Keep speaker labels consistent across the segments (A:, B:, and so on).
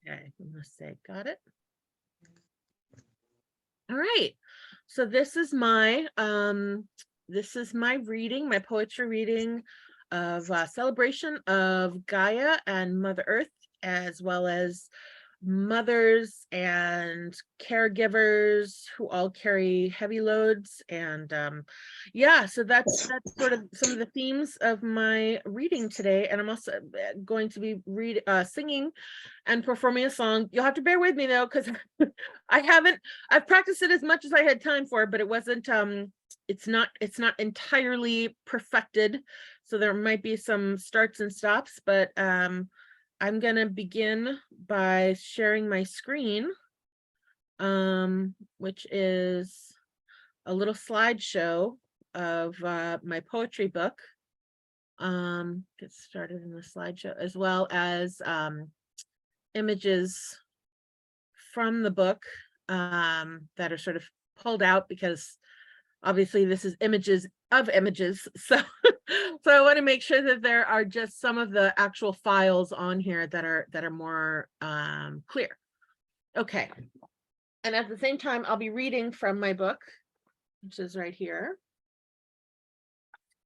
A: Okay, I'm gonna say, got it. All right. So this is my reading, my poetry reading of celebration of Gaia and Mother Earth, as well as mothers and caregivers who all carry heavy loads. And yeah, so that's sort of some of the themes of my reading today. And I'm also going to be singing and performing a song. You'll have to bear with me though, because I've practiced it as much as I had time for, but it wasn't it's not entirely perfected, so there might be some starts and stops, but I'm gonna begin by sharing my screen, which is a little slideshow of my poetry book. Get started in the slideshow, as well as images from the book that are sort of pulled out, because obviously this is images of images. So so I want to make sure that there are just some of the actual files on here that are more clear. Okay. And at the same time, I'll be reading from my book, which is right here,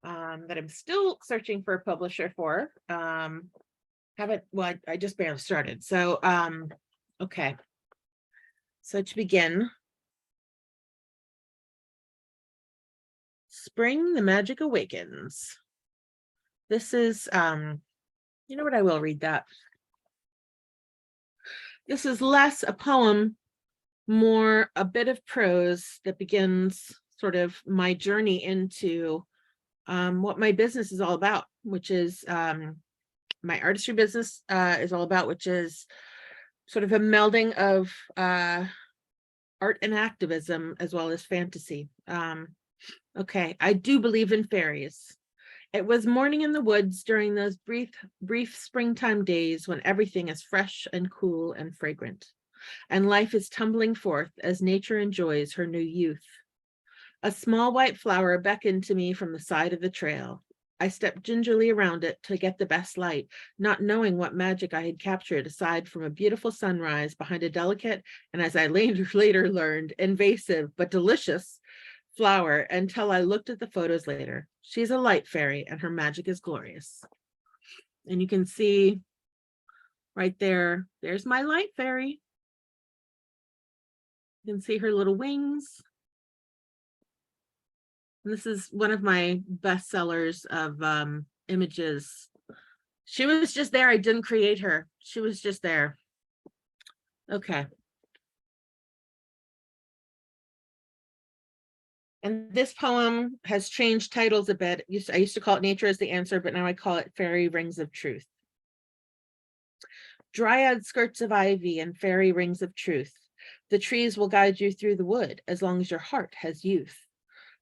A: that I'm still searching for a publisher for. I just barely started. So okay. So to begin, Spring, the Magic Awakens. This is, you know what, I will read that. This is less a poem, more a bit of prose that begins sort of my journey into what my business is all about, which is my artistry business is all about, which is sort of a melding of art and activism, as well as fantasy. Okay, I do believe in fairies. It was morning in the woods during those brief springtime days when everything is fresh and cool and fragrant, and life is tumbling forth as nature enjoys her new youth. A small white flower beckoned to me from the side of the trail. I stepped gingerly around it to get the best light, not knowing what magic I had captured aside from a beautiful sunrise behind a delicate, and as I later learned, invasive but delicious flower, until I looked at the photos later. She's a light fairy and her magic is glorious. And you can see right there, there's my light fairy. You can see her little wings. And this is one of my best sellers of images. She was just there. I didn't create her. She was just there. Okay. And this poem has changed titles a bit. I used to call it Nature is the Answer, but now I call it Fairy Rings of Truth. Dryad skirts of ivy and fairy rings of truth. The trees will guide you through the wood as long as your heart has youth.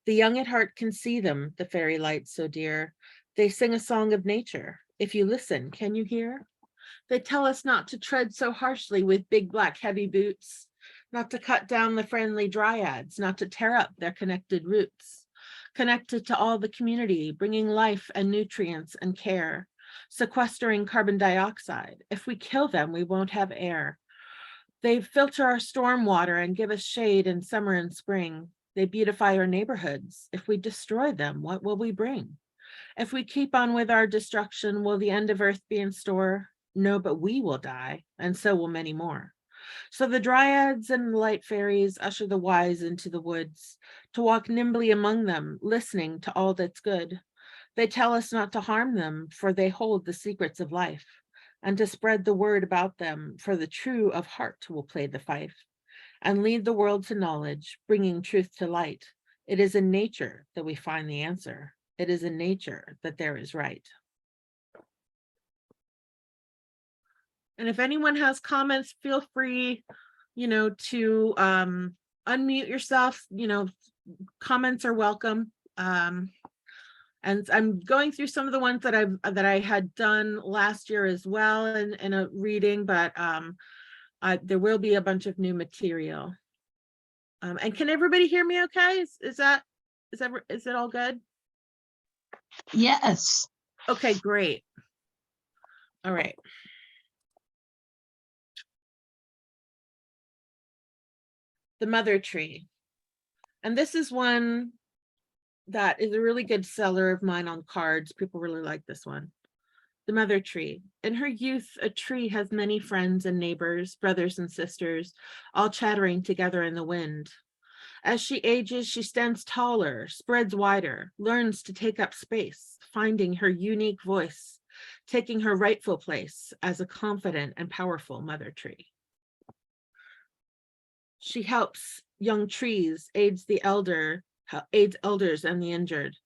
A: The young at heart can see them, the fairy lights so dear. They sing a song of nature. If you listen, can you hear? They tell us not to tread so harshly with big black heavy boots, not to cut down the friendly dryads, not to tear up their connected roots. Connected to all the community, bringing life and nutrients and care, sequestering carbon dioxide. If we kill them, we won't have air. They filter our storm water and give us shade in summer and spring. They beautify our neighborhoods. If we destroy them, what will we bring? If we keep on with our destruction, will the end of earth be in store? No, but we will die, and so will many more. So the dryads and light fairies usher the wise into the woods, to walk nimbly among them, listening to all that's good. They tell us not to harm them, for they hold the secrets of life, and to spread the word about them, for the true of heart will play the fife, and lead the world to knowledge, bringing truth to light. It is in nature that we find the answer. It is in nature that there is right. And if anyone has comments, feel free, to unmute yourself. Comments are welcome. And I'm going through some of the ones that I had done last year as well in a reading, but there will be a bunch of new material. And can everybody hear me okay? Is it all good?
B: Yes.
A: Okay, great. All right. The Mother Tree. And this is one that is a really good seller of mine on cards. People really like this one. The Mother Tree. In her youth, a tree has many friends and neighbors, brothers and sisters, all chattering together in the wind. As she ages, she stands taller, spreads wider, learns to take up space, finding her unique voice, taking her rightful place as a confident and powerful mother tree. She helps young trees, aids elders and the injured,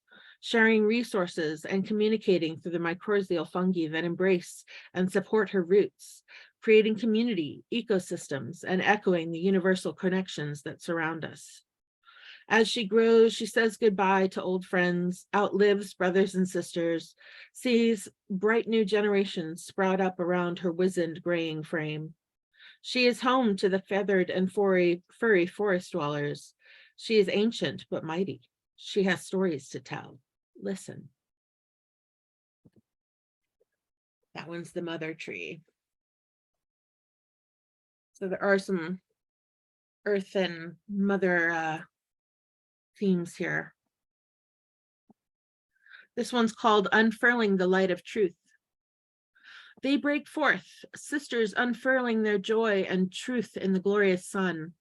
A: sharing resources and communicating through the mycorrhizal fungi that embrace and support her roots, creating community, ecosystems, and echoing the universal connections that surround us. As she grows, she says goodbye to old friends, outlives brothers and sisters, sees bright new generations sprout up around her wizened, graying frame. She is home to the feathered and furry forest dwellers. She is ancient but mighty. She has stories to tell. Listen. That one's the Mother Tree. So there are some earth and mother themes here. This one's called Unfurling the Light of Truth. They break forth, sisters unfurling their joy and truth in the glorious sun.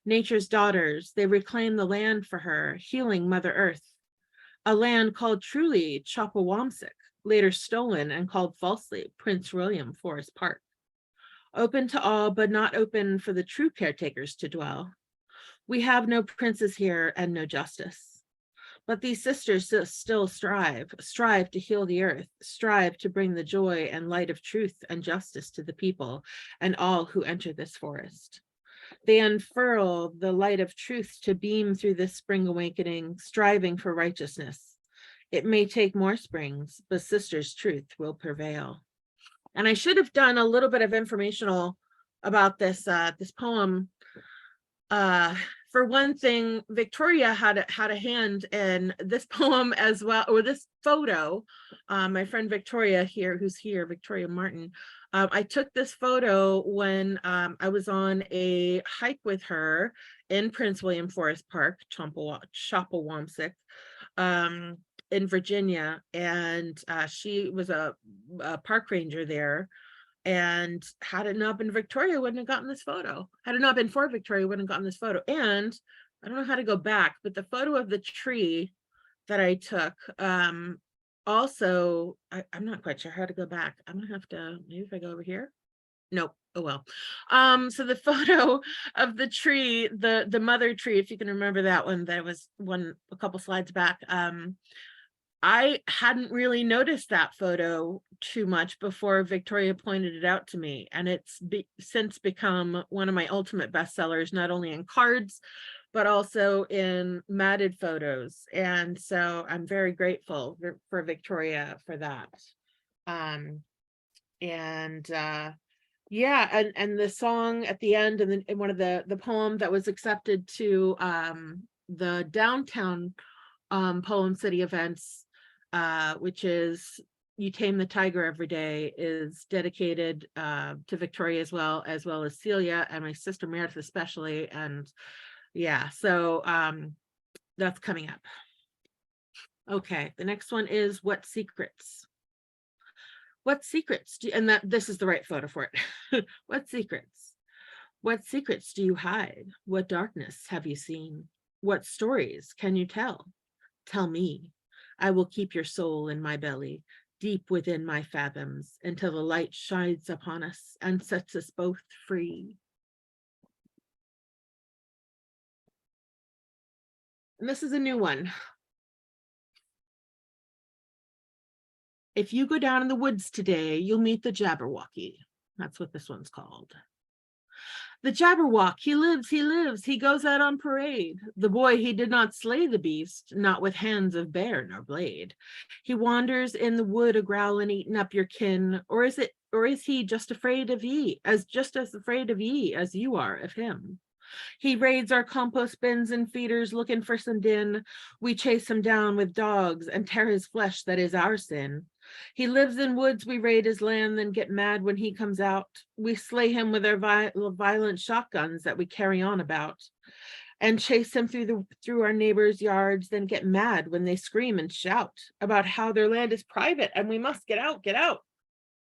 A: Nature's daughters, they reclaim the land for her, healing Mother Earth. A land called truly Chapawamsik, later stolen and called falsely Prince William Forest Park. Open to all, but not open for the true caretakers to dwell. We have no princes here and no justice. But these sisters still strive to heal the earth, strive to bring the joy and light of truth and justice to the people and all who enter this forest. They unfurl the light of truth to beam through this spring awakening, striving for righteousness. It may take more springs, but sisters' truth will prevail. And I should have done a little bit of informational about this this poem. For one thing, Victoria had a hand in this poem as well, or this photo. My friend Victoria here, who's here, Victoria Martin. I took this photo when I was on a hike with her in Prince William Forest Park, Chapawamsik, in Virginia, and she was a park ranger there. And had it not been Victoria, wouldn't have gotten this photo. Had it not been for Victoria, wouldn't have gotten this photo. And I don't know how to go back, but the photo of the tree that I took, also, I'm not quite sure how to go back. I'm gonna have to, maybe if I go over here. Nope. Oh well. So the photo of the tree, the mother tree, if you can remember that one, that was a couple slides back. I hadn't really noticed that photo too much before Victoria pointed it out to me, and it's since become one of my ultimate bestsellers, not only in cards, but also in matted photos. And so I'm very grateful for Victoria for that. Yeah, and the song at the end, and then one of the poem that was accepted to the downtown PoemCity events, which is You Tame the Tiger Every Day, is dedicated to Victoria as well as Celia and my sister Meredith especially. And yeah, so that's coming up. Okay, the next one is What Secrets? What secrets do, and that this is the right photo for it. What secrets? What secrets do you hide? What darkness have you seen? What stories can you tell? Tell me. I will keep your soul in my belly, deep within my fathoms, until the light shines upon us and sets us both free. And this is a new one. If you go down in the woods today, you'll meet the Jabberwocky. That's what this one's called. The Jabberwock, he lives, he goes out on parade. The boy, he did not slay the beast, not with hands of bear nor blade. He wanders in the wood a-growling, eating up your kin, or is he just afraid of ye, as afraid of ye as you are of him? He raids our compost bins and feeders looking for some din. We chase him down with dogs and tear his flesh that is our sin. He lives in woods, we raid his land, then get mad when he comes out. We slay him with our violent shotguns that we carry on about, and chase him through our neighbors' yards, then get mad when they scream and shout about how their land is private and we must get out, get out.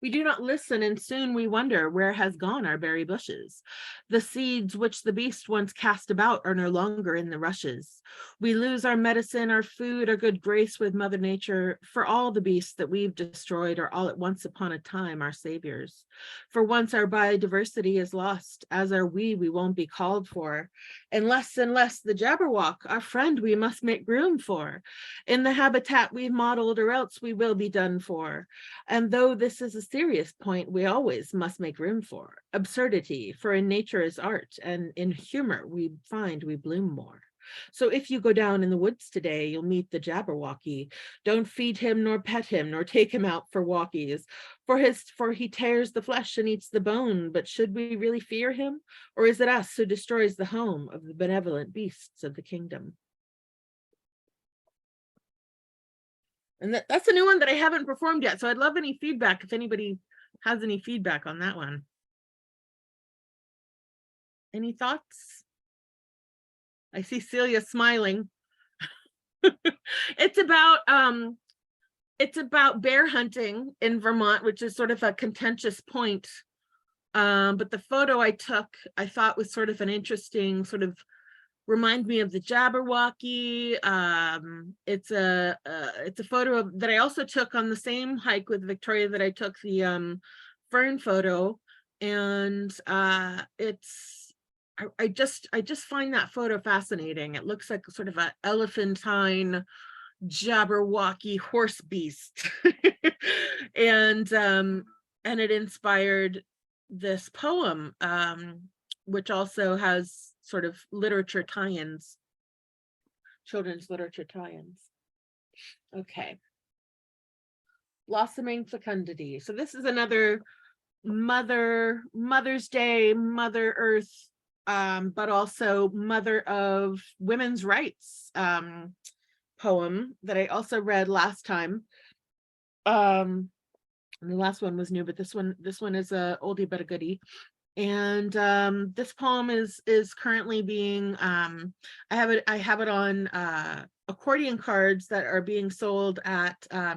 A: We do not listen, and soon we wonder where has gone our berry bushes. The seeds which the beast once cast about are no longer in the rushes. We lose our medicine, our food, our good grace with Mother Nature, for all the beasts that we've destroyed are all at once upon a time our saviors. For once our biodiversity is lost, as are we won't be called for. Unless the Jabberwock, our friend, we must make room for. In the habitat we've modeled, or else we will be done for. And though this is a serious point, we always must make room for absurdity, for in nature is art, and in humor we find we bloom more. So if you go down in the woods today, you'll meet the Jabberwocky. Don't feed him, nor pet him, nor take him out for walkies, for he tears the flesh and eats the bone. But should we really fear him? Or is it us who destroys the home of the benevolent beasts of the kingdom? And that's a new one that I haven't performed yet. So I'd love any feedback if anybody has any feedback on that one. Any thoughts? I see Celia smiling. It's about bear hunting in Vermont, which is sort of a contentious point. But the photo I took, I thought was sort of an interesting sort of remind me of the Jabberwocky. It's a photo that I also took on the same hike with Victoria that I took the fern photo, and I just find that photo fascinating. It looks like sort of an elephantine Jabberwocky horse beast, and it inspired this poem, which also has sort of literature tie-ins, children's literature tie-ins. Okay. Blossoming fecundity. So this is another Mother's Day, Mother Earth, but also Mother of Women's Rights poem that I also read last time. And the last one was new, but this one is a oldie but a goodie. And this poem is currently being I have it on accordion cards that are being sold at I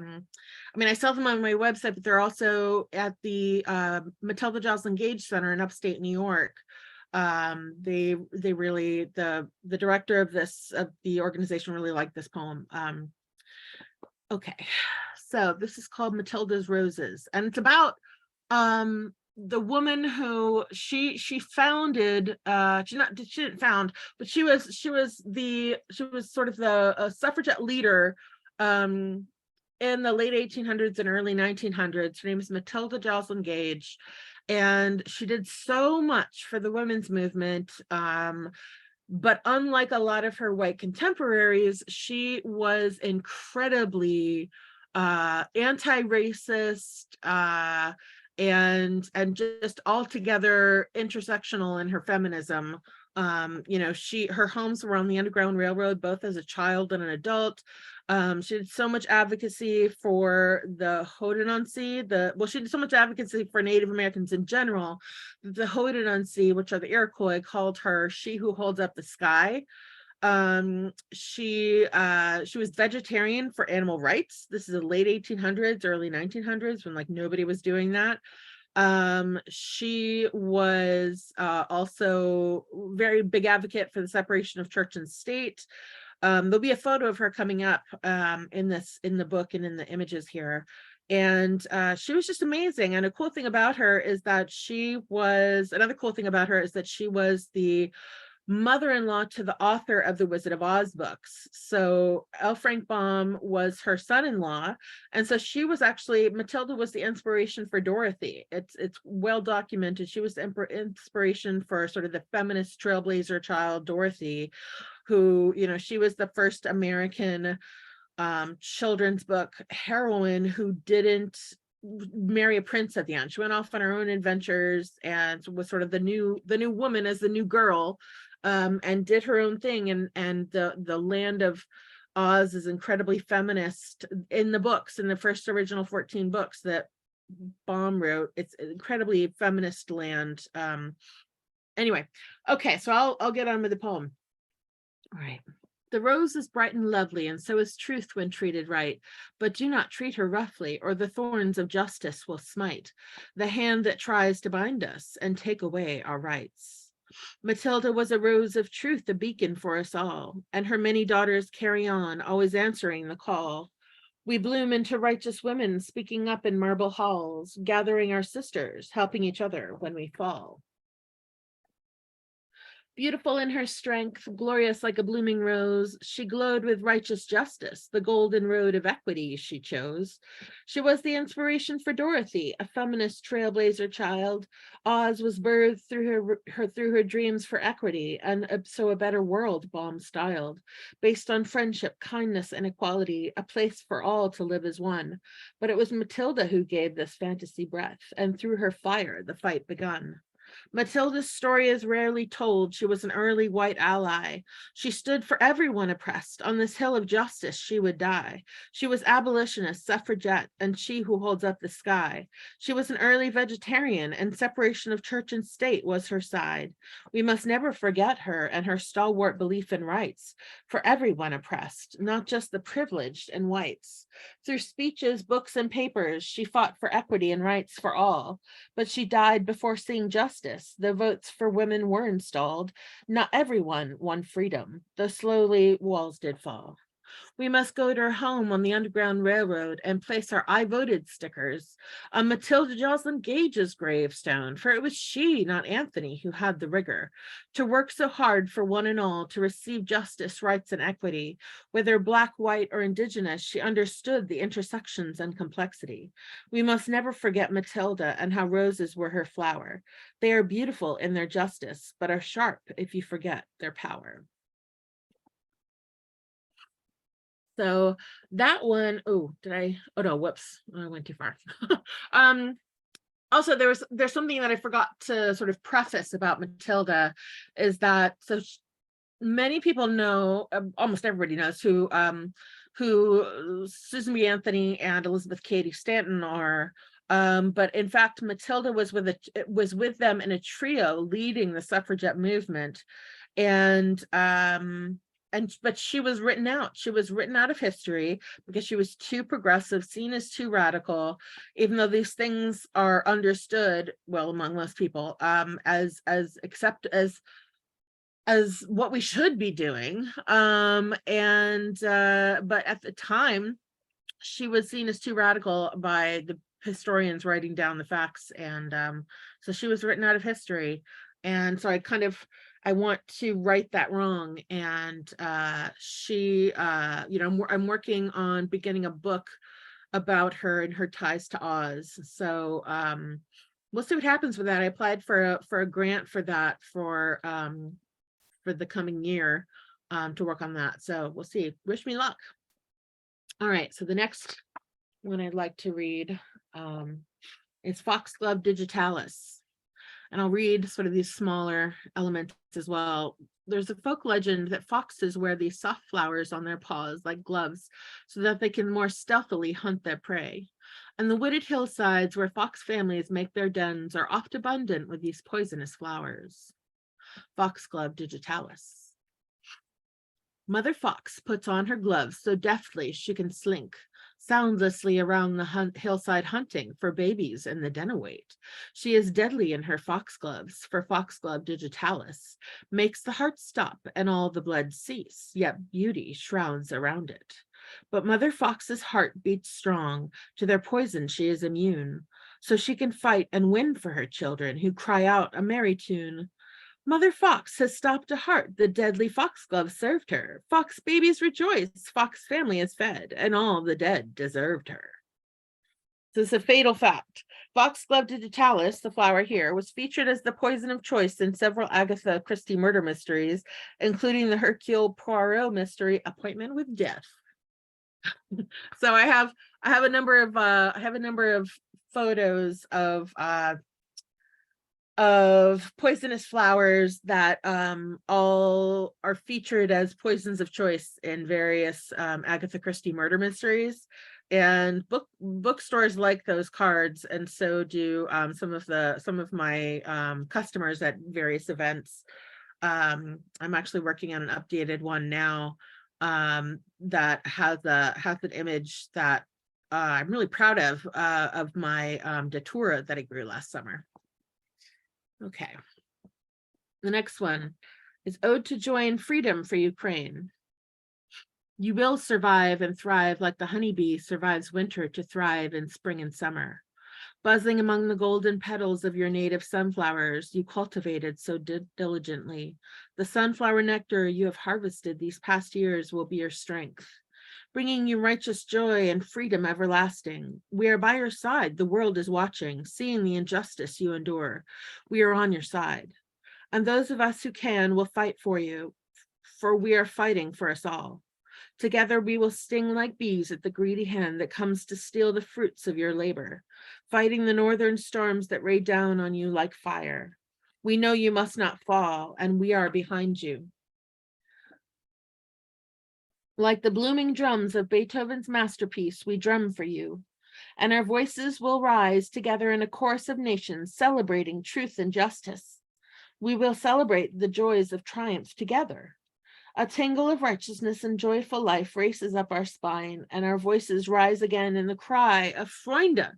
A: mean, I sell them on my website, but they're also at the Matilda Joslin Gage Center in upstate New York. They really, the director of the organization really liked this poem. Okay, so this is called Matilda's Roses, and it's about the woman who she founded, she didn't found, but she was sort of the suffragette leader in the late 1800s and early 1900s. Her name is Matilda Joslin Gage, and she did so much for the women's movement. But unlike a lot of her white contemporaries, she was incredibly anti-racist, and just altogether intersectional in her feminism. You know, her homes were on the Underground Railroad, both as a child and an adult. She did so much advocacy for the Haudenosaunee, she did so much advocacy for Native Americans in general. The Haudenosaunee, which are the Iroquois, called her "She Who Holds Up the Sky." She was vegetarian for animal rights. This is the late 1800s, early 1900s, when like nobody was doing that. She was also very big advocate for the separation of church and state. There'll be a photo of her coming up in the book and in the images here. And she was just amazing. And another cool thing about her is that she was the mother-in-law to the author of the Wizard of Oz books. So L. Frank Baum was her son-in-law, and so Matilda was the inspiration for Dorothy. It's well documented. She was the inspiration for sort of the feminist trailblazer child Dorothy, who, you know, she was the first American children's book heroine who didn't marry a prince at the end. She went off on her own adventures and was sort of the new woman as the new girl, and did her own thing, and the land of Oz is incredibly feminist in the books, in the first original 14 books that Baum wrote. It's incredibly feminist land. Anyway, okay, so I'll get on with the poem. All right. The rose is bright and lovely, and so is truth when treated right. But do not treat her roughly, or the thorns of justice will smite the hand that tries to bind us and take away our rights. Matilda was a rose of truth, a beacon for us all, and her many daughters carry on, always answering the call. We bloom into righteous women, speaking up in marble halls, gathering our sisters, helping each other when we fall. Beautiful in her strength, glorious like a blooming rose, she glowed with righteous justice, the golden road of equity she chose. She was the inspiration for Dorothy, a feminist trailblazer child. Oz was birthed through her dreams for equity, and so a better world, Baum styled, based on friendship, kindness, and equality, a place for all to live as one. But it was Matilda who gave this fantasy breath, and through her fire, the fight begun. Matilda's story is rarely told. She was an early white ally. She stood for everyone oppressed. On this hill of justice, she would die. She was abolitionist, suffragette, and she who holds up the sky. She was an early vegetarian, and separation of church and state was her side. We must never forget her and her stalwart belief in rights for everyone oppressed, not just the privileged and whites. Through speeches, books, and papers, she fought for equity and rights for all, but she died before seeing justice. The votes for women were installed. Not everyone won freedom, though slowly walls did fall. We must go to her home on the Underground Railroad and place our I voted stickers on Matilda Joslyn Gage's gravestone, for it was she, not Anthony, who had the rigor to work so hard for one and all to receive justice, rights, and equity. Whether black, white, or indigenous, she understood the intersections and complexity. We must never forget Matilda and how roses were her flower. They are beautiful in their justice, but are sharp if you forget their power. So that one, oh no, whoops, I went too far. Also, there's something that I forgot to sort of preface about Matilda, is that many people know, almost everybody knows who Susan B. Anthony and Elizabeth Cady Stanton are. But in fact, Matilda was with them in a trio leading the suffragette movement, but she was written out. She was written out of history because she was too progressive, seen as too radical, even though these things are understood, well, among most people, as what we should be doing. But at the time, she was seen as too radical by the historians writing down the facts, and so she was written out of history. And so I want to right that wrong. And I'm working on beginning a book about her and her ties to Oz. So we'll see what happens with that. I applied for a grant for that for the coming year to work on that. So we'll see. Wish me luck. All right. So the next one I'd like to read is Foxglove digitalis. And I'll read sort of these smaller elements as well. There's a folk legend that foxes wear these soft flowers on their paws like gloves so that they can more stealthily hunt their prey. And the wooded hillsides where fox families make their dens are oft abundant with these poisonous flowers. Foxglove digitalis. Mother Fox puts on her gloves so deftly she can slink soundlessly around the hillside hunting for babies in the den await. She is deadly in her foxgloves, for Foxglove digitalis makes the heart stop and all the blood cease, yet beauty shrouds around it. But Mother Fox's heart beats strong, to their poison she is immune, so she can fight and win for her children who cry out a merry tune. Mother Fox has stopped a heart the deadly foxglove served her. Fox babies rejoice, fox family is fed, and all the dead deserved her. This is a fatal fact. Foxglove digitalis, the flower here, was featured as the poison of choice in several Agatha Christie murder mysteries, including the Hercule Poirot mystery Appointment with Death. So I have a number of photos of of poisonous flowers that all are featured as poisons of choice in various Agatha Christie murder mysteries. And bookstores like those cards, and so do some of my customers at various events. I'm actually working on an updated one now that has an image that I'm really proud of my datura that I grew last summer. Okay. The next one is Ode to Joy and Freedom for Ukraine. You will survive and thrive like the honeybee survives winter to thrive in spring and summer. Buzzing among the golden petals of your native sunflowers you cultivated so diligently. The sunflower nectar you have harvested these past years will be your strength, bringing you righteous joy and freedom everlasting. We are by your side. The world is watching, seeing the injustice you endure. We are on your side. And those of us who can will fight for you, for we are fighting for us all. Together we will sting like bees at the greedy hand that comes to steal the fruits of your labor, fighting the northern storms that rain down on you like fire. We know you must not fall, and we are behind you. Like the blooming drums of Beethoven's masterpiece, we drum for you, and our voices will rise together in a chorus of nations celebrating truth and justice. We will celebrate the joys of triumph together. A tingle of righteousness and joyful life races up our spine, and our voices rise again in the cry of Freunde.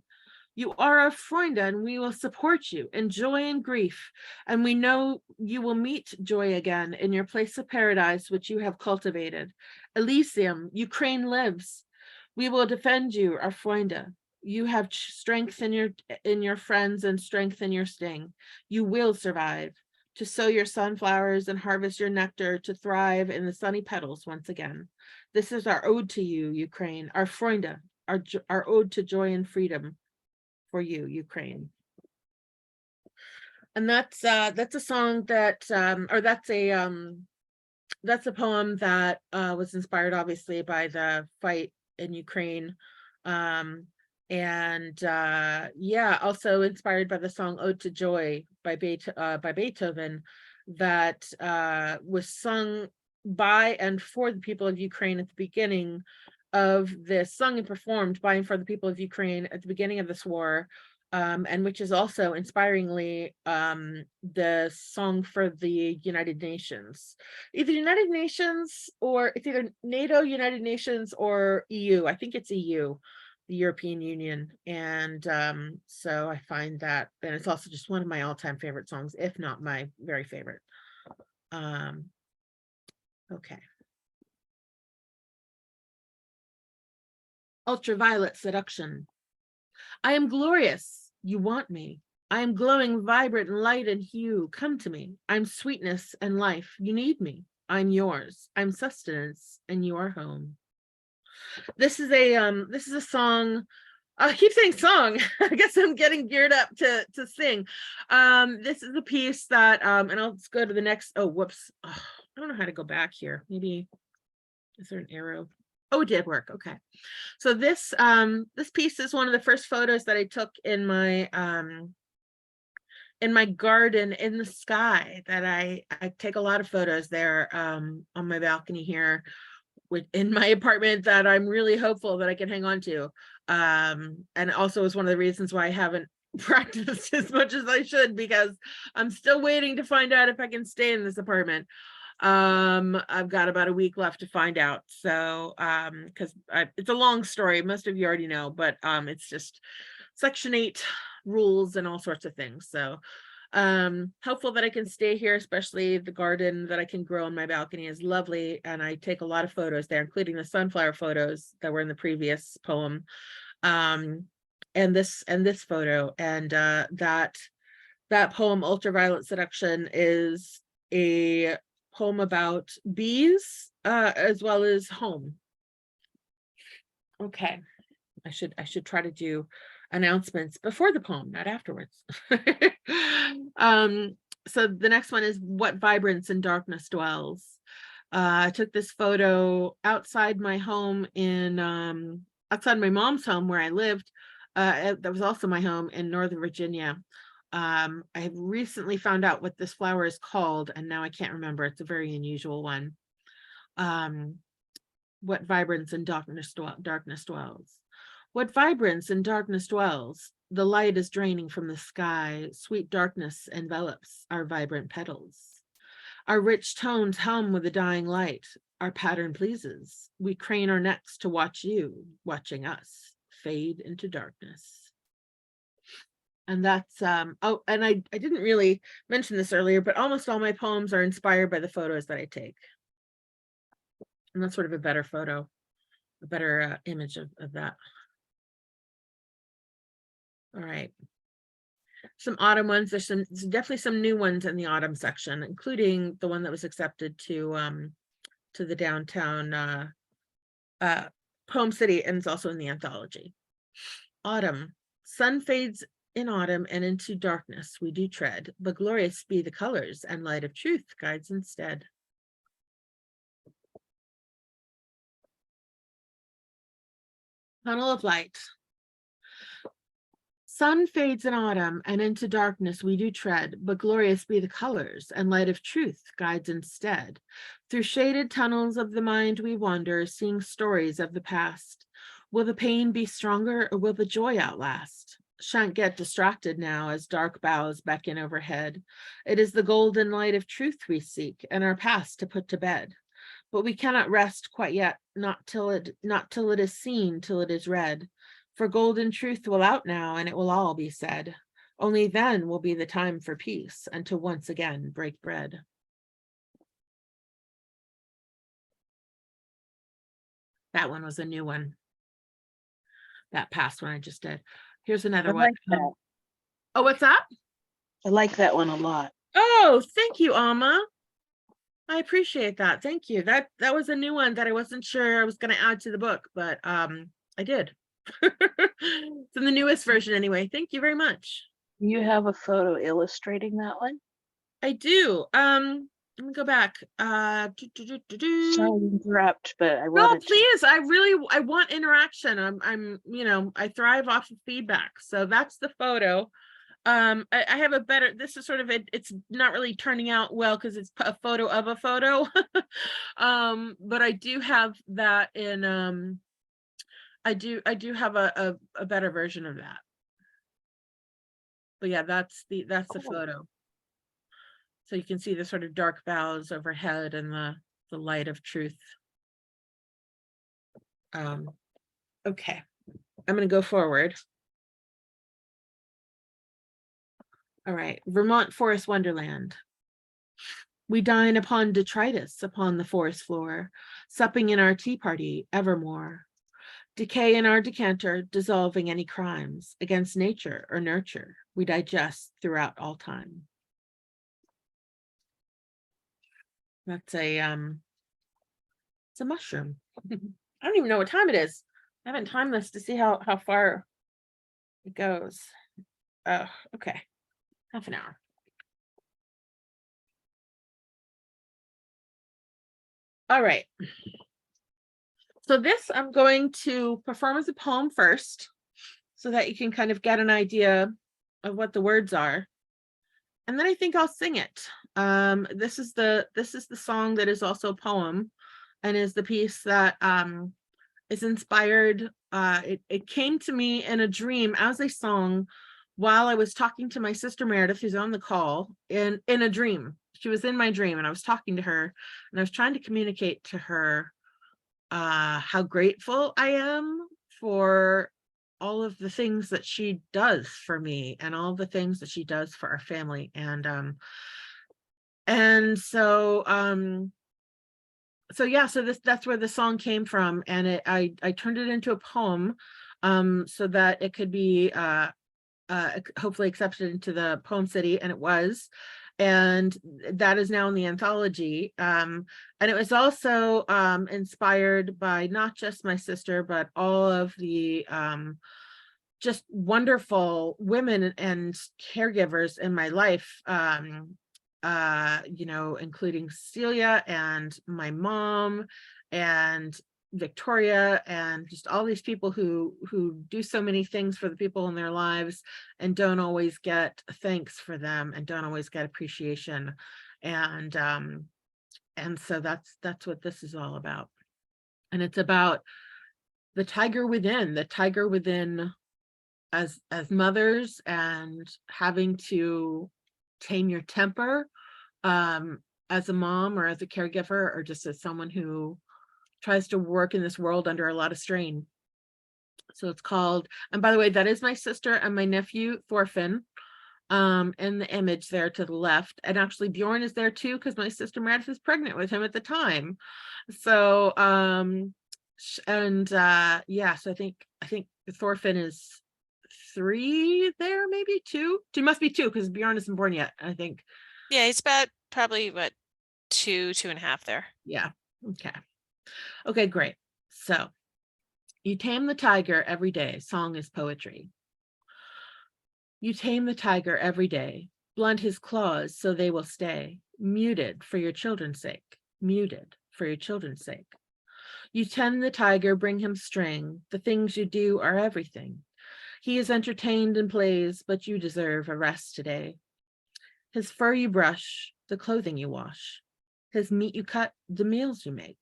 A: You are a Freunde, and we will support you in joy and grief, and we know you will meet joy again in your place of paradise which you have cultivated. Elysium, Ukraine lives. We will defend you, our Freunde. You have strength in your friends and strength in your sting. You will survive, to sow your sunflowers and harvest your nectar, to thrive in the sunny petals once again. This is our ode to you, Ukraine, our Freunde, our ode to joy and freedom for you, Ukraine. And that's a song that, or that's a poem that was inspired obviously by the fight in Ukraine. And yeah, also inspired by the song Ode to Joy by Beethoven, that was sung by and for the people of Ukraine at the beginning of this, sung and performed by and for the people of Ukraine at the beginning of this war, and which is also inspiringly the song for the United Nations. Either United Nations, or it's either NATO, United Nations, or EU. I think it's EU, the European Union. And so I find that, and it's also just one of my all-time favorite songs, if not my very favorite. Okay. Ultraviolet Seduction. I am glorious. You want me. I am glowing, vibrant, light and hue. Come to me. I'm sweetness and life. You need me. I'm yours. I'm sustenance, and you are home. This is a song. I keep saying song. I guess I'm getting geared up to sing. This is a piece that and I'll just go to the next. Oh, whoops. Oh, I don't know how to go back here. Maybe, is there an arrow? Oh, it did work. Okay. So this piece is one of the first photos that I took in my garden in the sky. That I take a lot of photos there on my balcony here in my apartment, that I'm really hopeful that I can hang on to. And also is one of the reasons why I haven't practiced as much as I should, because I'm still waiting to find out if I can stay in this apartment. I've got about a week left to find out. So because it's a long story, most of you already know, but it's just Section 8 rules and all sorts of things. So hopeful that I can stay here, especially the garden that I can grow on my balcony is lovely, and I take a lot of photos there, including the sunflower photos that were in the previous poem, and this photo. And that poem, Ultraviolet Seduction, is a poem about bees as well as home. Okay, I should try to do announcements before the poem, not afterwards. So the next one is What Vibrance in Darkness Dwells. I took this photo outside my home in outside my mom's home where I lived. That was also my home in Northern Virginia. I have recently found out what this flower is called, and now I can't remember. It's a very unusual one. What vibrance in darkness dwells. What vibrance in darkness dwells? The light is draining from the sky. Sweet darkness envelops our vibrant petals. Our rich tones hum with the dying light. Our pattern pleases. We crane our necks to watch you, watching us, fade into darkness. And that's, oh, and I didn't really mention this earlier, but almost all my poems are inspired by the photos that I take. And that's sort of a better photo, a better image of that. All right. Some autumn ones. There's definitely some new ones in the autumn section, including the one that was accepted to the downtown PoemCity, and it's also in the anthology. Autumn. Sun fades in autumn, and into darkness we do tread, but glorious be the colors, and light of truth guides instead. Tunnel of light. Sun fades in autumn, and into darkness we do tread, but glorious be the colors, and light of truth guides instead. Through shaded tunnels of the mind we wander, seeing stories of the past. Will the pain be stronger, or will the joy outlast? Shan't get distracted now as dark boughs beckon overhead. It is the golden light of truth we seek, and our past to put to bed. But we cannot rest quite yet, not till it is seen, till it is read. For golden truth will out now, and it will all be said. Only then will be the time for peace, and to once again break bread. That one was a new one. That past one I just did. Here's another one. Oh, what's up?
B: I like that one a lot.
A: Oh, thank you, Alma. I appreciate that. Thank you. That was a new one that I wasn't sure I was going to add to the book, but I did. It's in the newest version anyway. Thank you very much.
B: You have a photo illustrating that one?
A: I do. Let me go back.
B: Sorry to interrupt, but I
A: No, please. I want interaction. I'm I thrive off of feedback. So that's the photo. I have a better, this is sort of it's not really turning out well because it's a photo of a photo. But I do have that in I do have a better version of that. But yeah, that's the photo. So you can see the sort of dark boughs overhead and the light of truth. Okay, I'm going to go forward. All right, Vermont Forest Wonderland. We dine upon detritus upon the forest floor, supping in our tea party evermore. Decay in our decanter, dissolving any crimes against nature or nurture, we digest throughout all time. That's it's a mushroom. I don't even know what time it is. I haven't timed this to see how far it goes. Oh, okay. Half an hour. All right. So this I'm going to perform as a poem first, so that you can kind of get an idea of what the words are. And then I think I'll sing it. This is the song that is also a poem, and is the piece that is inspired. It came to me in a dream as a song while I was talking to my sister Meredith, who's on the call, in a dream. She was in my dream, and I was talking to her, and I was trying to communicate to her how grateful I am for all of the things that she does for me, and all the things that she does for our family. And so yeah, so that's where the song came from, and I turned it into a poem so that it could be hopefully accepted into the PoemCity, and it was, and that is now in the anthology. And it was also inspired by not just my sister, but all of the just wonderful women and caregivers in my life, including Celia and my mom, and Victoria and just all these people who do so many things for the people in their lives and don't always get thanks for them and don't always get appreciation. And so that's what this is all about. And it's about the tiger within as mothers, and having to tame your temper as a mom or as a caregiver, or just as someone who tries to work in this world under a lot of strain. So it's called, and by the way, that is my sister and my nephew Thorfinn in the image there to the left. And actually Bjorn is there too, because my sister Meredith is pregnant with him at the time. So yeah, so I think Thorfinn is 3 there, maybe 2. He must be 2 because Bjorn isn't born yet, I think.
C: Yeah, he's about probably what 2.5 there.
A: Yeah. Okay, great. So you tame the tiger every day. Song is poetry. You tame the tiger every day. Blunt his claws so they will stay muted for your children's sake. Muted for your children's sake. You tend the tiger, bring him string. The things you do are everything. He is entertained and plays, but you deserve a rest today. His fur you brush, the clothing you wash. His meat you cut, the meals you make.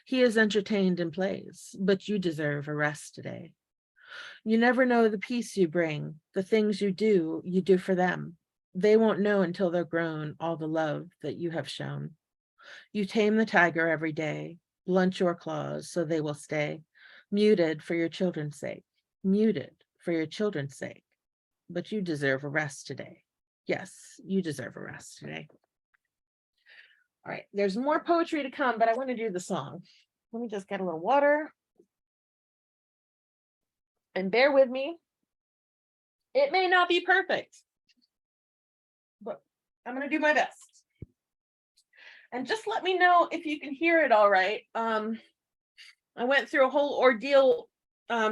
A: He is entertained and plays, but you deserve a rest today. You never know the peace you bring, the things you do for them. They won't know until they're grown all the love that you have shown. You tame the tiger every day, blunt your claws so they will stay muted for your children's sake, muted for your children's sake, but you deserve a rest today. Yes, you deserve a rest today. All right, there's more poetry to come, but I want to do the song. Let me just get a little water. And bear with me. It may not be perfect, but I'm going to do my best. And just let me know if you can hear it all right. I went through a whole ordeal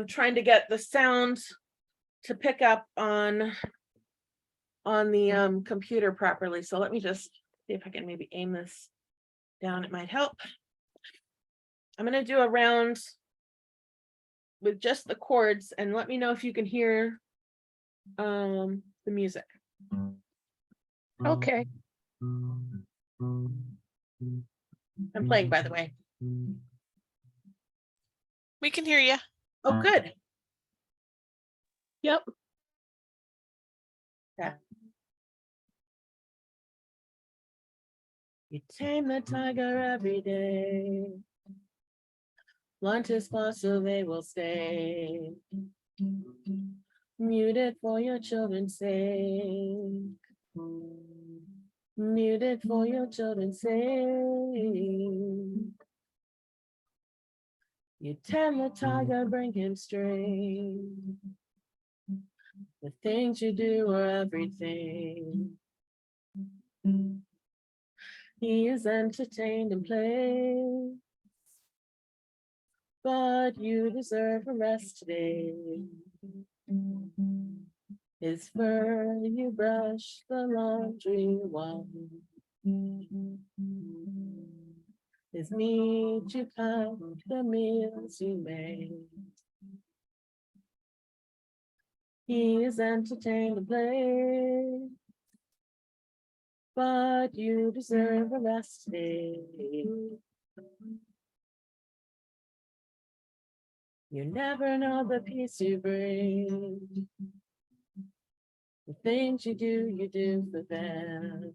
A: trying to get the sound to pick up on the computer properly. So let me just see if I can maybe aim this down. It might help. I'm going to do a round with just the chords, and let me know if you can hear the music.
B: Okay.
A: I'm playing, by the way.
C: We can hear you.
A: Oh, good.
B: Yep.
A: Yeah. You tame the tiger every day. Blunt his claws so they will stay muted for your children's sake. Muted for your children's sake. You tame the tiger, bring him straight. The things you do are everything. He is entertained and play, but you deserve a rest today. His fur you brush, the laundry wash. His meat you cut, the meals you make. He is entertained and play, but you deserve a rest today. You never know the peace you bring. The things you do for them.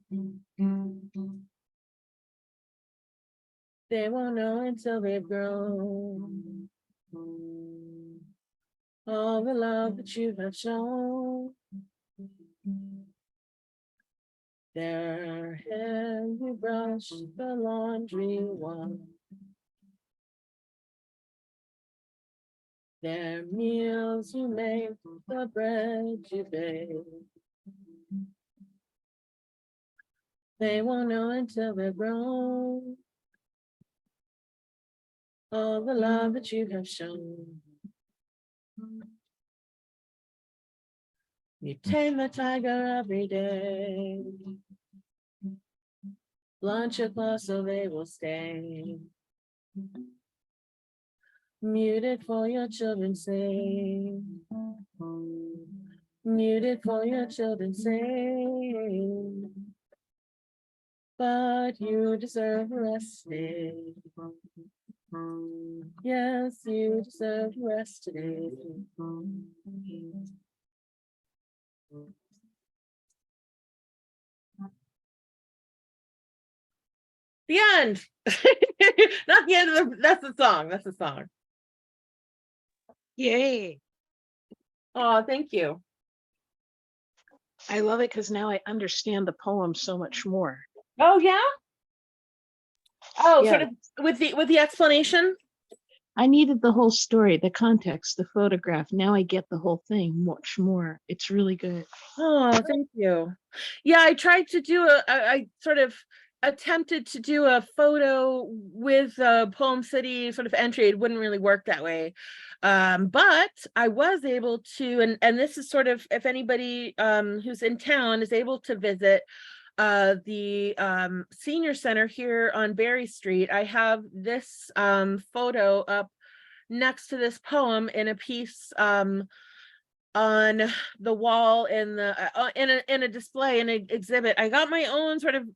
A: They won't know until they've grown all the love that you have shown. Their hair you brush, the laundry one. Their meals you make, the bread you bake. They won't know until they're grown all the love that you have shown. You tame the tiger every day. Blunt your claws so they will stay Muted for your children's sake. Muted for your children's sake. But you deserve rest today. Yes, you deserve rest today. The end. Not the end of that's the song. That's the song.
B: Yay.
A: Oh, thank you.
B: I love it because now I understand the poem so much more.
A: Oh yeah. Oh,
B: Yeah.
A: sort of with the explanation.
B: I needed the whole story, the context, the photograph. Now I get the whole thing much more. It's really good.
A: Oh, thank you. Yeah, I tried to do I sort of attempted to do a photo with a PoemCity sort of entry. It wouldn't really work that way. But I was able to, and this is sort of, if anybody who's in town is able to visit the senior center here on Berry Street, I have this photo up next to this poem in a piece on the wall in the in a display, in an exhibit. I got my own sort of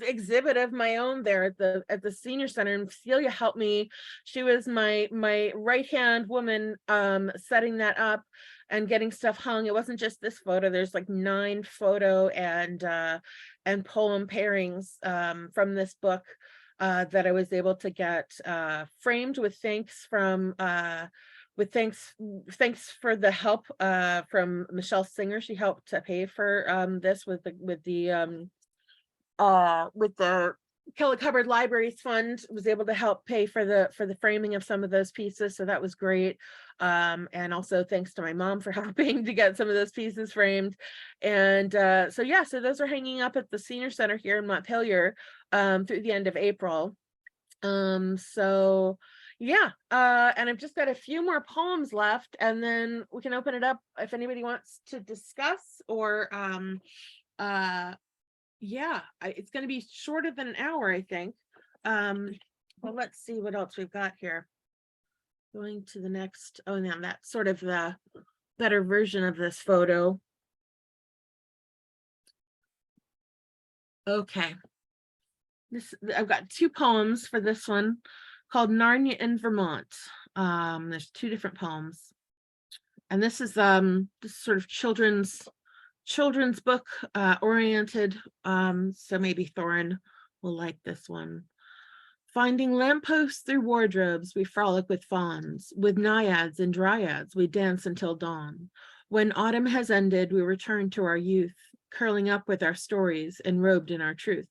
A: exhibit of my own there at the senior center, and Celia helped me. She was my right hand woman setting that up and getting stuff hung. It wasn't just this photo. There's like 9 photo and poem pairings from this book that I was able to get framed with thanks from thanks for the help from Michelle Singer. She helped to pay for this with the Kellogg-Hubbard Libraries Fund, was able to help pay for the framing of some of those pieces, so that was great. And also thanks to my mom for helping to get some of those pieces framed. And so yeah, so those are hanging up at the senior center here in Montpelier through the end of April. So yeah, and I've just got a few more poems left, and then we can open it up if anybody wants to discuss, or yeah, it's going to be shorter than an hour, I think. Well, let's see what else we've got here. Going to the next, oh, now that's sort of the better version of this photo. Okay. I've got 2 poems for this one called Narnia in Vermont. There's 2 different poems, and this is sort of children's book oriented. So maybe Thorin will like this one. Finding lampposts through wardrobes, we frolic with fawns, with naiads and dryads, we dance until dawn. When autumn has ended, we return to our youth, curling up with our stories, enrobed in our truth.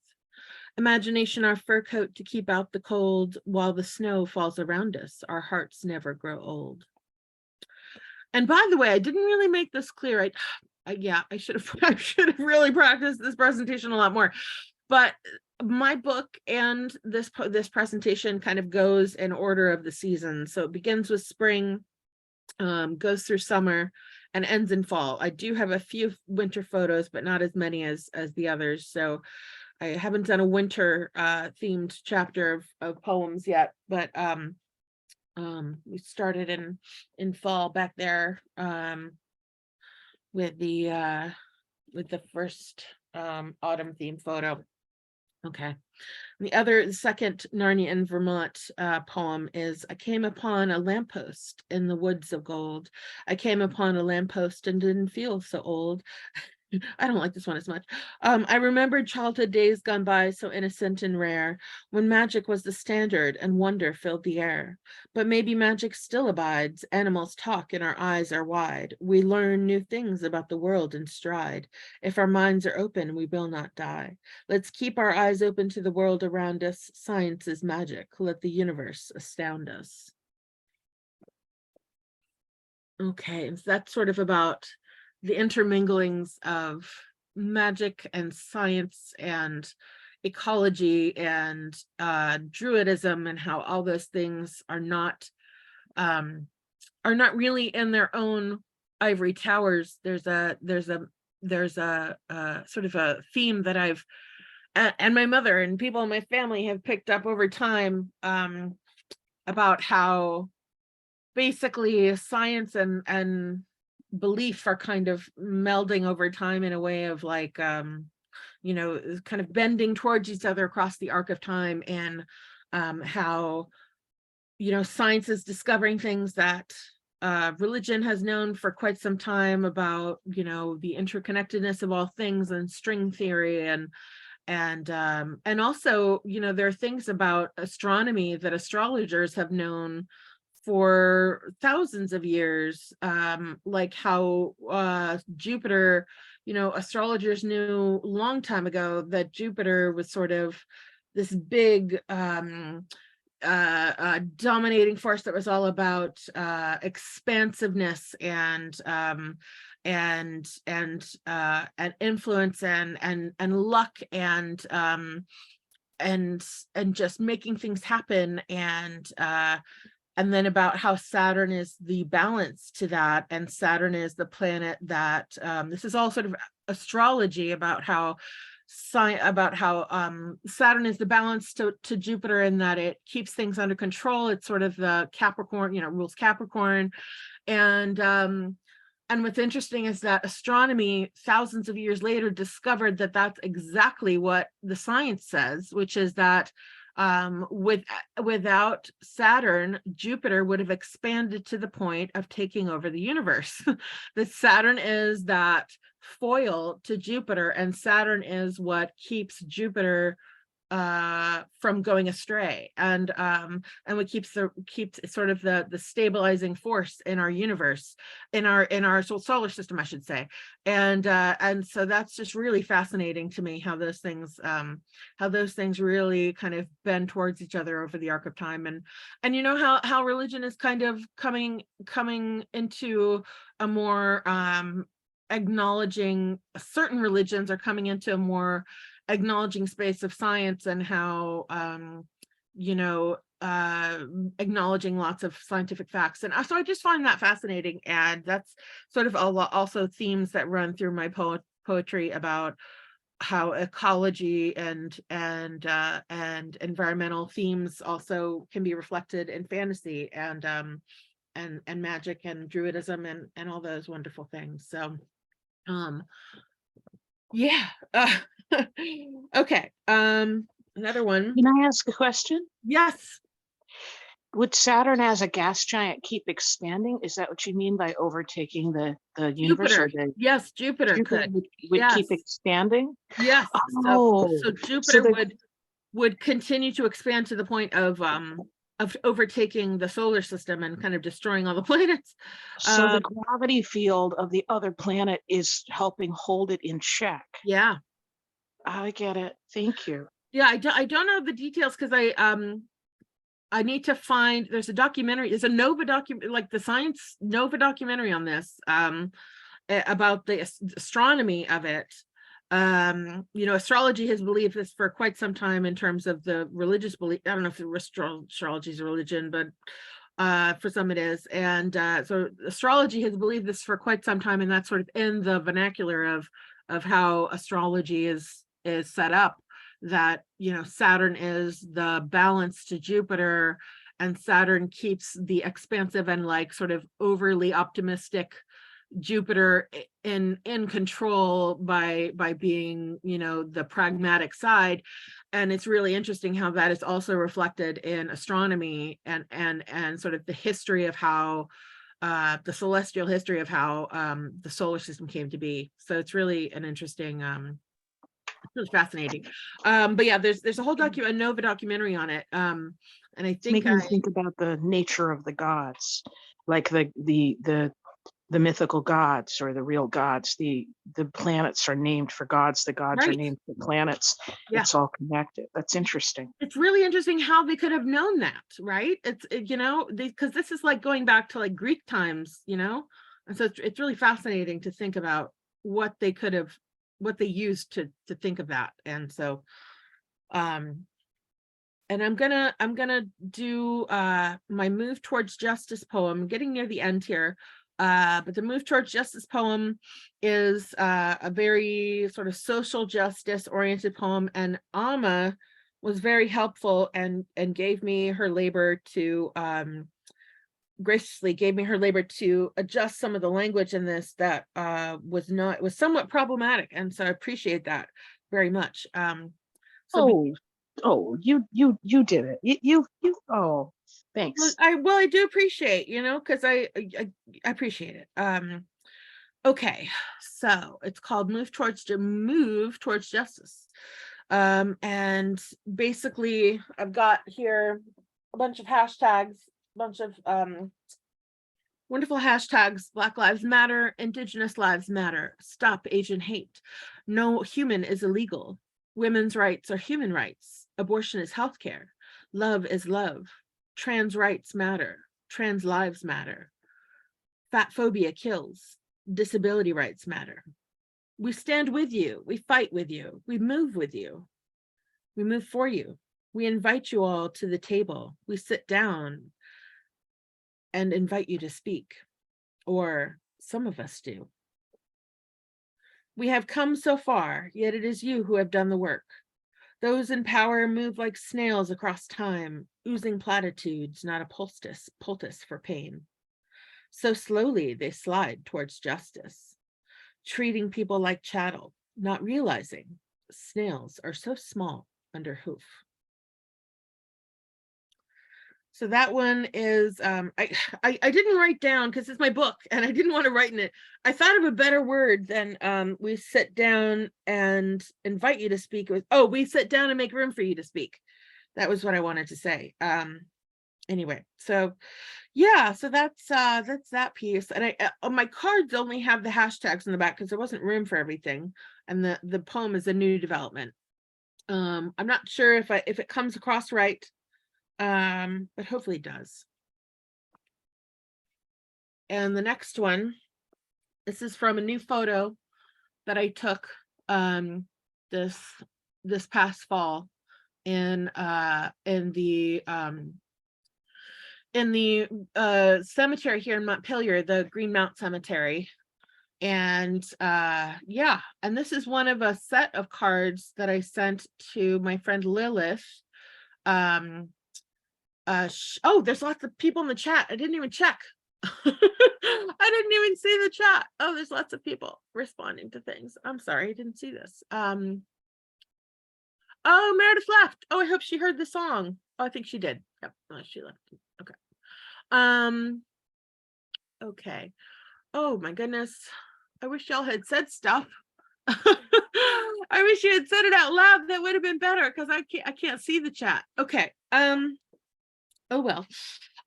A: Imagination our fur coat to keep out the cold, while the snow falls around us, our hearts never grow old. And by the way, I didn't really make this clear. Yeah, I should have really practiced this presentation a lot more. But my book and this presentation kind of goes in order of the season. So it begins with spring, goes through summer, and ends in fall. I do have a few winter photos, but not as many as the others. So I haven't done a winter themed chapter of poems yet, but we started in fall back there with the first autumn theme photo. Okay. The second Narnia in Vermont poem is, I came upon a lamppost in the woods of gold. I came upon a lamppost and didn't feel so old. I don't like this one as much. I remembered childhood days gone by so innocent and rare, when magic was the standard and wonder filled the air. But maybe magic still abides. Animals talk and our eyes are wide. We learn new things about the world in stride. If our minds are open, we will not die. Let's keep our eyes open to the world around us. Science is magic. Let the universe astound us. Okay, so that's sort of about the interminglings of magic and science and ecology and druidism, and how all those things are not really in their own ivory towers. There's a sort of a theme that I've and my mother and people in my family have picked up over time about how basically science and belief are kind of melding over time in a way of like, you know, kind of bending towards each other across the arc of time, and how, you know, science is discovering things that religion has known for quite some time about, you know, the interconnectedness of all things and string theory, and also, you know, there are things about astronomy that astrologers have known for thousands of years, like how Jupiter, you know, astrologers knew a long time ago that Jupiter was sort of this big dominating force that was all about expansiveness and influence and luck and just making things happen, and then about how Saturn is the balance to that, and Saturn is the planet that this is all sort of astrology about how Saturn is the balance to Jupiter, in that it keeps things under control. It's sort of the Capricorn, you know, rules Capricorn. And what's interesting is that astronomy thousands of years later discovered that that's exactly what the science says, which is that without Saturn, Jupiter would have expanded to the point of taking over the universe. That Saturn is that foil to Jupiter, and Saturn is what keeps Jupiter from going astray, and what keeps sort of the stabilizing force in our universe, in our solar system, I should say. And so that's just really fascinating to me, how those things really kind of bend towards each other over the arc of time. And you know how religion is kind of coming into a more acknowledging, certain religions are coming into a more acknowledging space of science, and how you know, acknowledging lots of scientific facts. And so I just find that fascinating, and that's sort of also themes that run through my poetry about how ecology and environmental themes also can be reflected in fantasy, and magic and druidism and all those wonderful things. So yeah. Okay. Another one.
B: Can I ask a question?
A: Yes.
B: Would Saturn as a gas giant keep expanding? Is that what you mean by overtaking the universe?
A: Jupiter. Yes, Jupiter could.
B: Would
A: Yes.
B: keep expanding?
A: Yes.
B: Oh,
A: so Jupiter would continue to expand to the point of overtaking the solar system and kind of destroying all the planets.
B: So the gravity field of the other planet is helping hold it in check.
A: Yeah.
B: I get it. Thank you.
A: Yeah, I don't know the details, because I need to find, there's a documentary, there's a Nova document, like the science Nova documentary on this, about the astronomy of it. You know, astrology has believed this for quite some time in terms of the religious belief. I don't know if astrology is a religion, but for some it is. And so astrology has believed this for quite some time, and that's sort of in the vernacular of how astrology is set up, that, you know, Saturn is the balance to Jupiter, and Saturn keeps the expansive and like sort of overly optimistic Jupiter in control by being, you know, the pragmatic side. And it's really interesting how that is also reflected in astronomy and sort of the history of how the celestial history of how the solar system came to be. So it's really an interesting really fascinating. But yeah, there's a whole a Nova documentary on it. And I think
B: making me think about the nature of the gods, like the mythical gods or the real gods. The planets are named for gods, the gods
A: right.
B: are named for planets.
A: Yeah.
B: It's all connected. That's interesting.
A: It's really interesting how they could have known that, right? You know, because this is like going back to like Greek times, you know, and so it's really fascinating to think about what they could have, what they used to think of that. And so and I'm gonna do my Move Towards Justice poem, getting near the end here. But the Move Towards Justice poem is a very sort of social justice oriented poem, and Amma was very helpful and gave me her labor to graciously gave me her labor to adjust some of the language in this that was somewhat problematic, and so I appreciate that very much. So
B: you did it. Oh, thanks.
A: I do appreciate, because I appreciate it. Okay, so it's called Move Towards Justice. And basically I've got here a bunch of hashtags, wonderful hashtags: Black Lives Matter, Indigenous Lives Matter, Stop Asian Hate, No Human is Illegal, Women's Rights are Human Rights, Abortion is Healthcare, Love is Love, Trans Rights Matter, Trans Lives Matter, Fat Phobia Kills, Disability Rights Matter. We stand with you, we fight with you, we move with you, we move for you. We invite you all to the table. We sit down and invite you to speak, or some of us do. We have come so far, yet it is you who have done the work. Those in power move like snails across time, oozing platitudes, not a poultice for pain. So slowly they slide towards justice, treating people like chattel, not realizing snails are so small under hoof. So that one is, I didn't write down because it's my book and I didn't want to write in it. I thought of a better word than we sit down and invite you to speak with. Oh, we sit down and make room for you to speak. That was what I wanted to say. Anyway, so yeah, so that's that piece. And my cards only have the hashtags in the back because there wasn't room for everything. And the poem is a new development. I'm not sure if it comes across right. But hopefully it does. And the next one, this is from a new photo that I took this past fall in the cemetery here in Montpelier, the Green Mount Cemetery. And yeah, and this is one of a set of cards that I sent to my friend Lilith. Oh, there's lots of people in the chat. I didn't even check. I didn't even see the chat. Oh, there's lots of people responding to things. I'm sorry, I didn't see this. Oh, Meredith left. Oh, I hope she heard the song. Oh, I think she did. Yep. Oh, she left. Okay. Okay. Oh my goodness. I wish y'all had said stuff. I wish you had said it out loud. That would have been better because I can't see the chat. Okay. Oh well.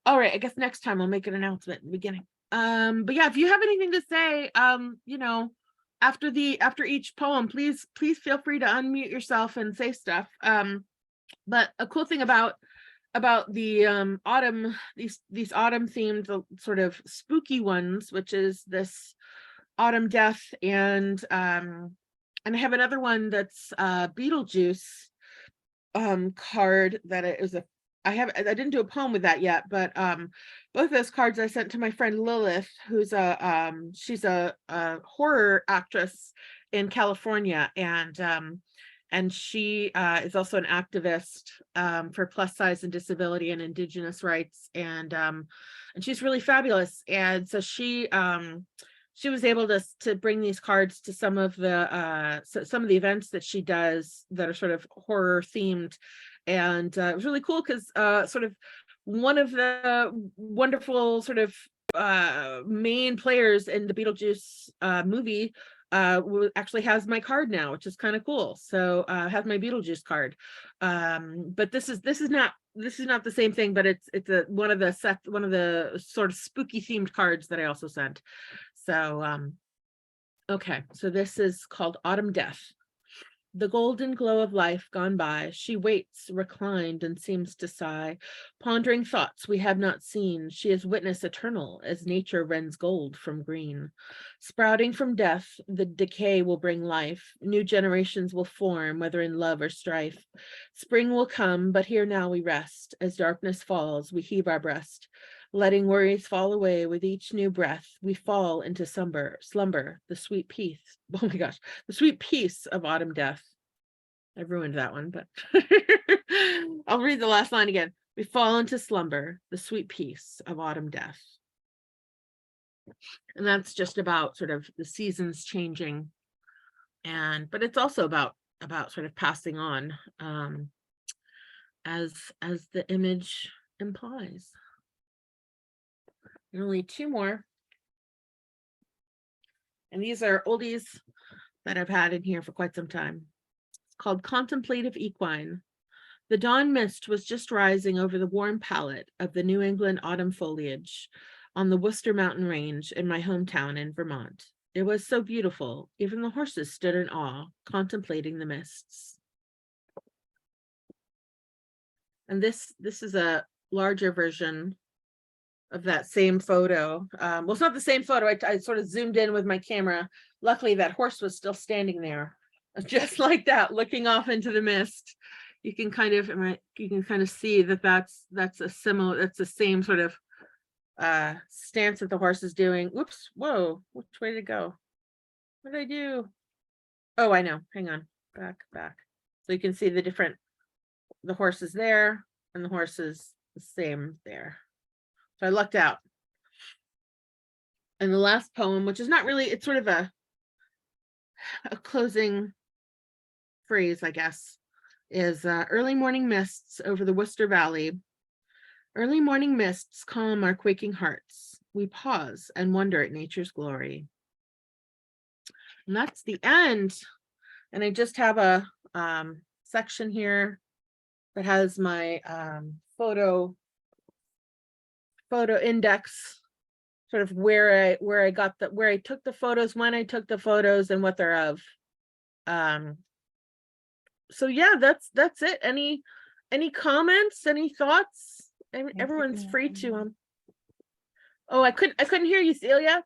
A: All right, I guess next time I'll make an announcement in the beginning. But yeah, if you have anything to say, after each poem, please feel free to unmute yourself and say stuff. But a cool thing about the autumn, these autumn themed sort of spooky ones, which is this Autumn Death, and I have another one that's Beetlejuice card that it was I didn't do a poem with that yet, but both those cards I sent to my friend Lilith, who's she's a horror actress in California, and she is also an activist for plus size and disability and Indigenous rights, and she's really fabulous. And so she was able to bring these cards to some of the events that she does that are sort of horror themed. And it was really cool because sort of one of the wonderful sort of main players in the Beetlejuice movie actually has my card now, which is kind of cool. So has my Beetlejuice card. But this is not the same thing, but it's one of the sort of spooky themed cards that I also sent. So okay, so this is called Autumn Death. The golden glow of life gone by, she waits, reclined, and seems to sigh, pondering thoughts we have not seen. She is witness eternal, as nature rends gold from green. Sprouting from death, the decay will bring life. New generations will form, whether in love or strife. Spring will come, but here now we rest. As darkness falls, we heave our breast. Letting worries fall away with each new breath, we fall into slumber, the sweet peace. Oh my gosh, the sweet peace of autumn death. I ruined that one, but I'll read the last line again. We fall into slumber, the sweet peace of autumn death. And that's just about sort of the seasons changing. But it's also about sort of passing on, as the image implies. And only two more. And these are oldies that I've had in here for quite some time. It's called Contemplative Equine. The dawn mist was just rising over the warm palette of the New England autumn foliage on the Worcester Mountain Range in my hometown in Vermont. It was so beautiful, even the horses stood in awe, contemplating the mists. And this is a larger version of that same photo. Well, it's not the same photo. I sort of zoomed in with my camera. Luckily, that horse was still standing there, just like that, looking off into the mist. You can kind of see that that's the same sort of stance that the horse is doing. Whoops, whoa, which way to go? What did I do? Oh, I know. Hang on, back. So you can see the horse is there and the horse is the same there. So I lucked out. And the last poem, which is not really, it's sort of a closing phrase, I guess, is early morning mists over the Worcester Valley. Early morning mists calm our quaking hearts. We pause and wonder at nature's glory. And that's the end. And I just have a section here that has my photo index, sort of where I took the photos, when I took the photos, and what they're of. So yeah, that's it. Any comments, any thoughts? Everyone's free to Oh, I couldn't hear you, Celia.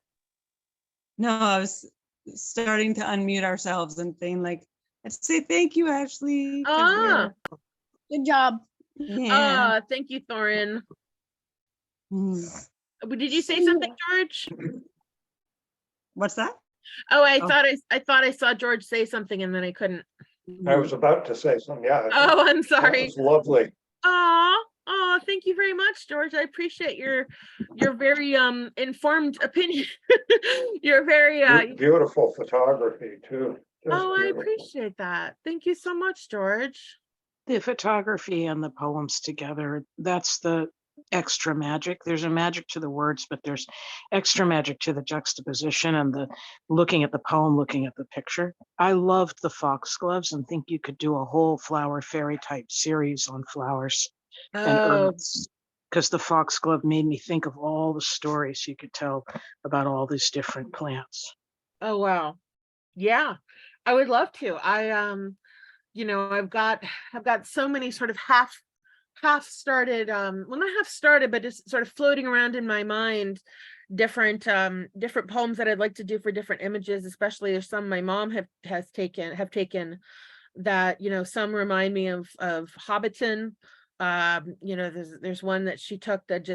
D: No, I was starting to unmute ourselves and saying like, let's say thank you, Ashley. 'Cause
E: Good job.
D: yeah.
A: Thank you, Thorin.
D: Mm.
A: Did you say something, George?
D: What's that?
A: Oh, I thought I saw George say something and then I couldn't.
F: I was about to say something, yeah.
A: Oh, I'm
F: That
A: sorry.
F: was lovely.
A: Oh, thank you very much, George. I appreciate your very informed opinion. You're very
F: Beautiful photography too. Just
A: I
F: beautiful.
A: appreciate that. Thank you so much, George.
B: The photography and the poems together, that's the extra magic. There's a magic to the words, but there's extra magic to the juxtaposition and the looking at the poem, looking at the picture. I loved the foxgloves and think you could do a whole flower fairy type series on flowers and
A: Oh,
B: herbs, because the foxglove made me think of all the stories you could tell about all these different plants.
A: oh wow. Yeah, I would love to. I've got so many sort of half started, well, not half started, but just sort of floating around in my mind, different poems that I'd like to do for different images, especially there's some my mom have taken that, some remind me of Hobbiton. There's one that she took that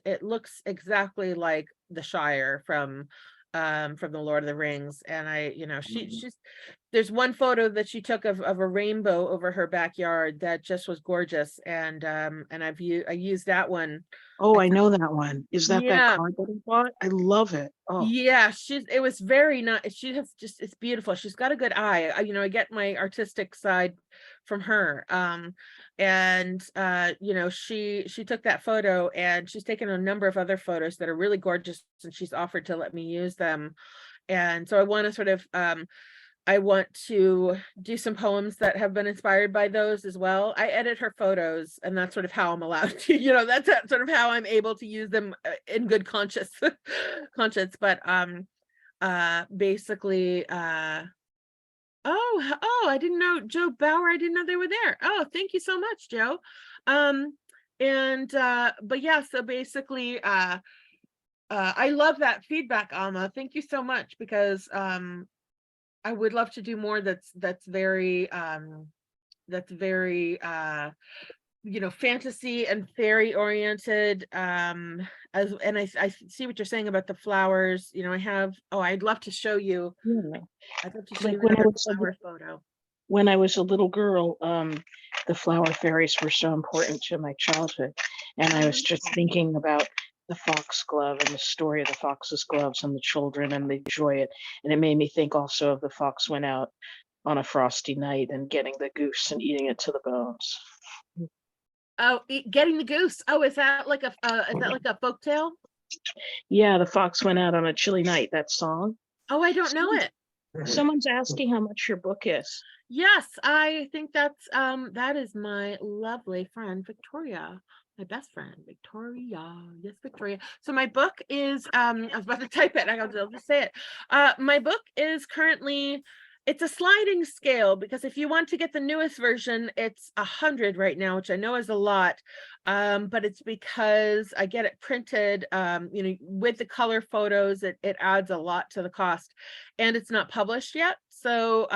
A: it looks exactly like the Shire from the Lord of the Rings. And she's there's one photo that she took of a rainbow over her backyard that just was gorgeous. And I used that one.
B: Oh, I know that one. Is that
A: Yeah.
B: card that I bought? I love it. Oh,
A: Yeah, it was very nice. It's beautiful. She's got a good eye. I get my artistic side from her. She took that photo and she's taken a number of other photos that are really gorgeous and she's offered to let me use them. And so I want to sort of, I want to do some poems that have been inspired by those as well. I edit her photos and that's sort of how I'm allowed to, that's sort of how I'm able to use them in good conscience. But basically, I didn't know, Joe Bauer, I didn't know they were there. Oh, thank you so much, Joe. But yeah, so basically, I love that feedback, Alma. Thank you so much, because I would love to do more that's very fantasy and fairy oriented. I see what you're saying about the flowers. I'd love to show you.
B: yeah.
A: I'd love to show
B: Like
A: you
B: when I
A: another
B: was
A: flower photo.
B: when I was a little girl, the flower fairies were so important to my childhood. And I was just thinking about the foxglove and the story of the fox's gloves and the children and the joy. And it made me think also of the fox went out on a frosty night and getting the goose and eating it to the bones.
A: Oh, getting the goose. Oh, is that like a folktale?
B: Yeah, the fox went out on a chilly night, that song.
A: Oh, I don't know it.
B: Someone's asking how much your book is.
A: Yes, I think that's that is my lovely friend Victoria, my best friend Victoria. Yes, Victoria. So my book is I was about to type it. I'll just say it. My book is currently, it's a sliding scale, because if you want to get the newest version, it's 100 right now, which I know is a lot. But it's because I get it printed, you know, with the color photos, it adds a lot to the cost, and it's not published yet. So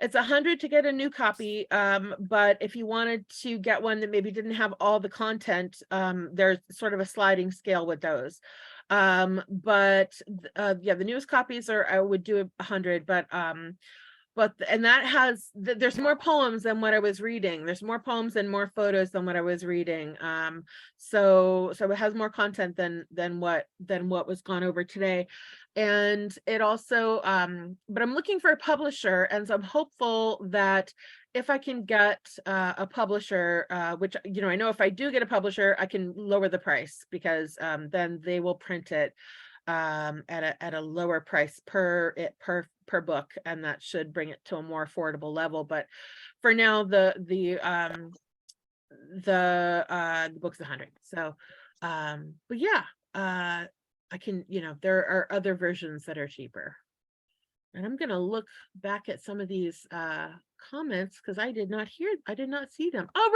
A: it's 100 to get a new copy. But if you wanted to get one that maybe didn't have all the content, there's sort of a sliding scale with those. Yeah, the newest copies are, I would do 100, but and that has there's more poems than what I was reading. There's more poems and more photos than what I was reading. So it has more content than what was gone over today. And it also but I'm looking for a publisher, and so I'm hopeful that if I can get a publisher, which, you know, I know if I do get a publisher, I can lower the price, because then they will print it at a lower price per book, and that should bring it to a more affordable level. But for now, the book's 100. So but yeah, I can, you know, there are other versions that are cheaper. And I'm gonna look back at some of these comments, because I did not see them. Oh,